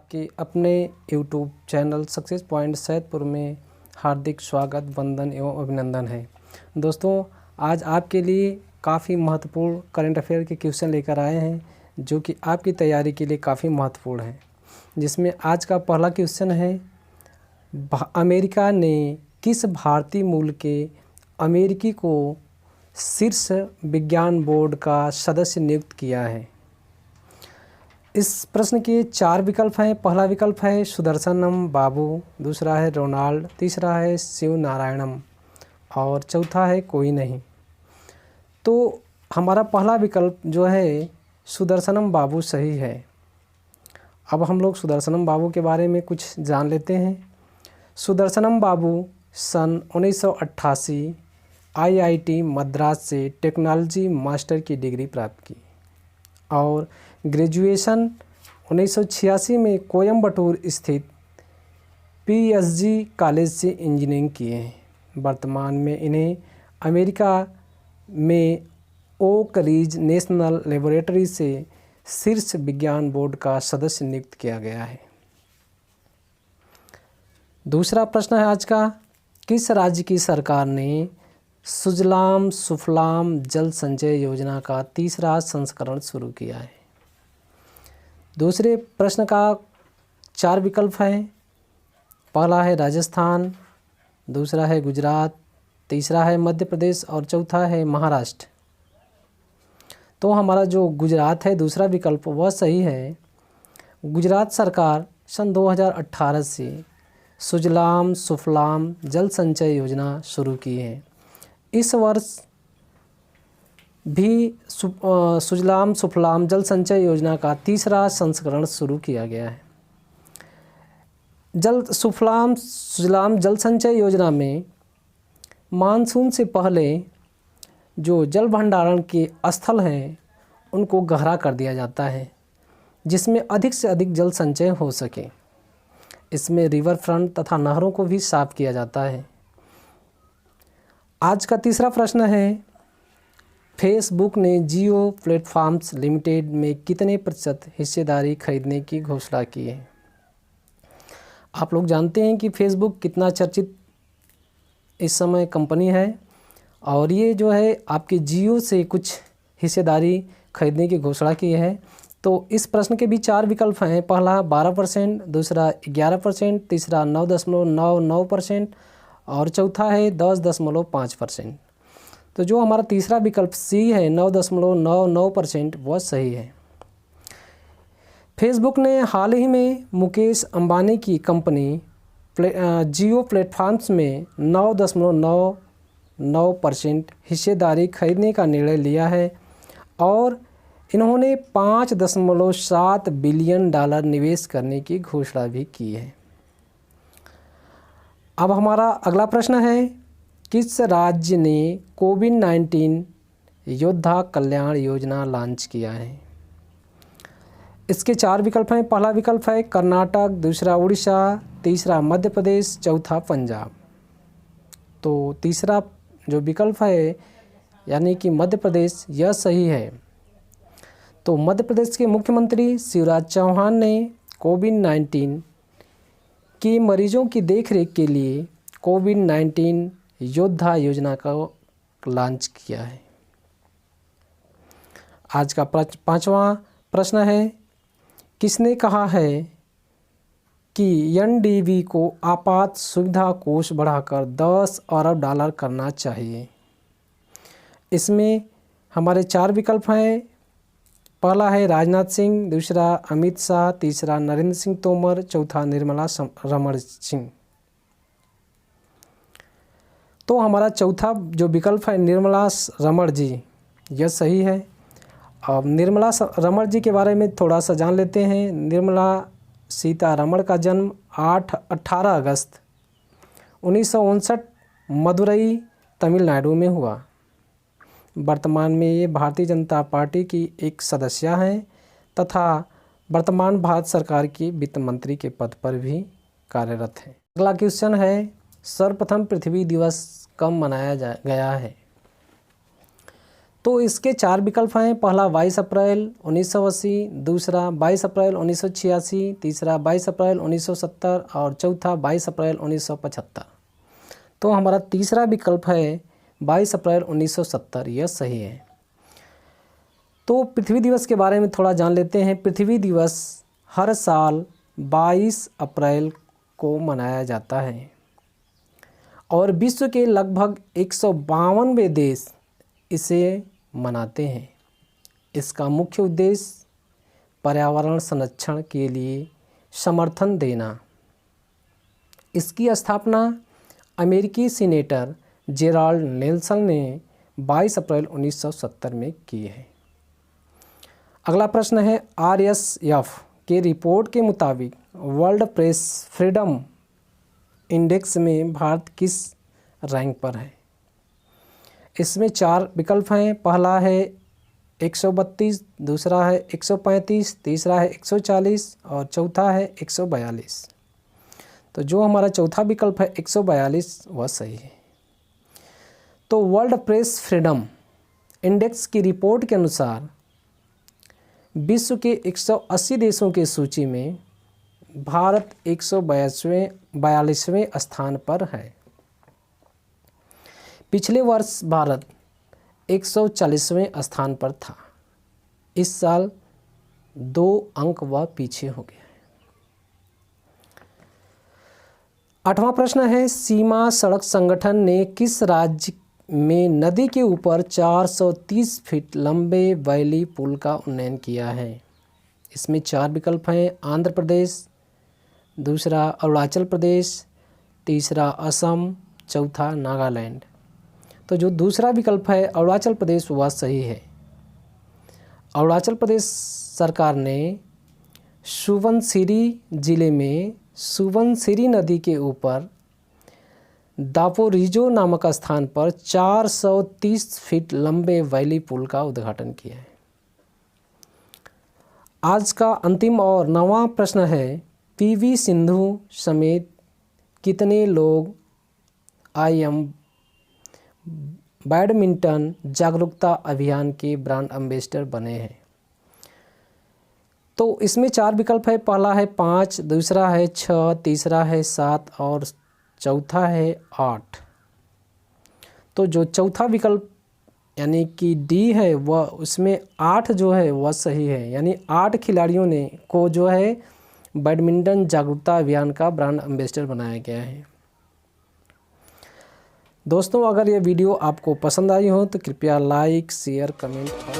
आपके अपने YouTube channel success point Saidpur में हार्दिक स्वागत, वंदन एवं अभिनंदन है। दोस्तों, आज आपके लिए काफ़ी महत्वपूर्ण करंट अफेयर के क्वेश्चन लेकर आए हैं जो कि आपकी तैयारी के लिए काफ़ी महत्वपूर्ण है। जिसमें आज का पहला क्वेश्चन है, अमेरिका ने किस भारतीय मूल के अमेरिकी को शीर्ष विज्ञान बोर्ड का सदस्य नियुक्त किया है? इस प्रश्न के 4 विकल्प हैं। पहला विकल्प है सुदर्शनम बाबू, दूसरा है रोनाल्ड, तीसरा है शिव नारायणम और चौथा है कोई नहीं। तो हमारा पहला विकल्प जो है सुदर्शनम बाबू सही है। अब हम लोग सुदर्शनम बाबू के बारे में कुछ जान लेते हैं। सुदर्शनम बाबू सन 1988 आईआईटी मद्रास से टेक्नोलॉजी मास्टर की डिग्री प्राप्त की और ग्रेजुएशन 1986 में कोयम्बटूर स्थित पीएसजी कॉलेज से इंजीनियरिंग किए हैं। वर्तमान में इन्हें अमेरिका में ओक रिज नेशनल लेबोरेटरी से शीर्ष विज्ञान बोर्ड का सदस्य नियुक्त किया गया है। दूसरा प्रश्न है आज का, किस राज्य की सरकार ने सुजलाम सुफलाम जल संचय योजना का तीसरा संस्करण शुरू किया है? दूसरे प्रश्न का 4 विकल्प हैं। पहला है राजस्थान, दूसरा है गुजरात, तीसरा है मध्य प्रदेश और चौथा है महाराष्ट्र। तो हमारा जो गुजरात है दूसरा विकल्प वह सही है। गुजरात सरकार सन 2018 से सुजलाम सुफलाम जल संचय योजना शुरू की है। इस वर्ष भी सुजलाम सुफलाम जल संचय योजना का तीसरा संस्करण शुरू किया गया है। सुजलाम जल संचय योजना में मानसून से पहले जो जल भंडारण के स्थल हैं उनको गहरा कर दिया जाता है जिसमें अधिक से अधिक जल संचय हो सके। इसमें रिवर फ्रंट तथा नहरों को भी साफ किया जाता है। आज का तीसरा प्रश्न है, फेसबुक ने जियो प्लेटफॉर्म्स लिमिटेड में कितने प्रतिशत हिस्सेदारी खरीदने की घोषणा की है? आप लोग जानते हैं कि फेसबुक कितना चर्चित इस समय कंपनी है और ये जो है आपके जियो से कुछ हिस्सेदारी खरीदने की घोषणा की है। तो इस प्रश्न के भी 4 विकल्प हैं। पहला 12%, दूसरा 11%, तीसरा 9.99% और चौथा है 10.5%। तो जो हमारा तीसरा विकल्प सी है 9.99% वह सही है। फेसबुक ने हाल ही में मुकेश अंबानी की कंपनी जियो प्लेटफॉर्म्स में 9.99% हिस्सेदारी खरीदने का निर्णय लिया है और इन्होंने $5.7 बिलियन निवेश करने की घोषणा भी की है। अब हमारा अगला प्रश्न है, किस राज्य ने कोविड-19 योद्धा कल्याण योजना लॉन्च किया है? इसके 4 विकल्प हैं। पहला विकल्प है कर्नाटक, दूसरा उड़ीसा, तीसरा मध्य प्रदेश, चौथा पंजाब। तो तीसरा जो विकल्प है यानी कि मध्य प्रदेश यह सही है। तो मध्य प्रदेश के मुख्यमंत्री शिवराज चौहान ने कोविड-19 के मरीजों की देखरेख के लिए कोविड-19 योद्धा योजना का लॉन्च किया है। आज का 5वां प्रश्न है, किसने कहा है कि एनडीबी को आपात सुविधा कोष बढ़ाकर $10 अरब करना चाहिए? इसमें हमारे 4 विकल्प हैं। पहला है राजनाथ सिंह, दूसरा अमित शाह, तीसरा नरेंद्र सिंह तोमर, चौथा निर्मला रमण सिंह। तो हमारा चौथा जो विकल्प है निर्मला रमण जी यह सही है। अब निर्मला रमण जी के बारे में थोड़ा सा जान लेते हैं। निर्मला सीतारमण का जन्म 18 अगस्त 1959 मदुरई तमिलनाडु में हुआ। वर्तमान में ये भारतीय जनता पार्टी की एक सदस्य हैं तथा वर्तमान भारत सरकार की वित्त मंत्री के पद पर भी कार्यरत हैं। अगला क्वेश्चन है, सर्वप्रथम पृथ्वी दिवस कब मनाया गया है? तो इसके 4 विकल्प हैं। पहला 22 अप्रैल 1980, दूसरा 22 अप्रैल 1986, तीसरा 22 अप्रैल 1970 और चौथा 22 अप्रैल 1975। तो हमारा तीसरा विकल्प है 22 अप्रैल 1970, यह सही है। तो पृथ्वी दिवस के बारे में थोड़ा जान लेते हैं। पृथ्वी दिवस हर साल 22 अप्रैल को मनाया जाता है और विश्व के लगभग 152 देश इसे मनाते हैं। इसका मुख्य उद्देश्य पर्यावरण संरक्षण के लिए समर्थन देना। इसकी स्थापना अमेरिकी सीनेटर जेराल्ड नेल्सन ने 22 अप्रैल 1970 में की है। अगला प्रश्न है, RSF के रिपोर्ट के मुताबिक वर्ल्ड प्रेस फ्रीडम इंडेक्स में भारत किस रैंक पर है? इसमें 4 विकल्प हैं। पहला है 132, दूसरा है 135, तीसरा है 140 और चौथा है 142। तो जो हमारा चौथा विकल्प है 142 वह सही है। तो वर्ल्ड प्रेस फ्रीडम इंडेक्स की रिपोर्ट के अनुसार विश्व के 180 देशों की सूची में भारत 142वें स्थान पर है। पिछले वर्ष भारत 140वें स्थान पर था। इस साल 2 अंक वह पीछे हो गया है। 8वां प्रश्न है, सीमा सड़क संगठन ने किस राज्य में नदी के ऊपर 430 फीट लंबे वैली पुल का उन्नयन किया है? इसमें 4 विकल्प हैं। आंध्र प्रदेश, दूसरा अरुणाचल प्रदेश, तीसरा असम, चौथा नागालैंड। तो जो दूसरा विकल्प है अरुणाचल प्रदेश वह सही है। अरुणाचल प्रदेश सरकार ने सुबनसिरी जिले में सुबनसिरी नदी के ऊपर दापोरिजो नामक स्थान पर 430 फीट लंबे वैली पुल का उद्घाटन किया है। आज का अंतिम और 9वां प्रश्न है, PV सिंधु समेत कितने लोग IM बैडमिंटन जागरूकता अभियान के ब्रांड एम्बेसडर बने हैं? तो इसमें 4 विकल्प है। पहला है 5, दूसरा है 6, तीसरा है 7 और चौथा है 8। तो जो चौथा विकल्प यानी कि D है वह उसमें 8 जो है वह सही है। यानी 8 खिलाड़ियों ने को जो है बैडमिंटन जागरूकता अभियान का ब्रांड एम्बेसडर बनाया गया है। दोस्तों, अगर ये वीडियो आपको पसंद आई हो तो कृपया लाइक, शेयर, कमेंट और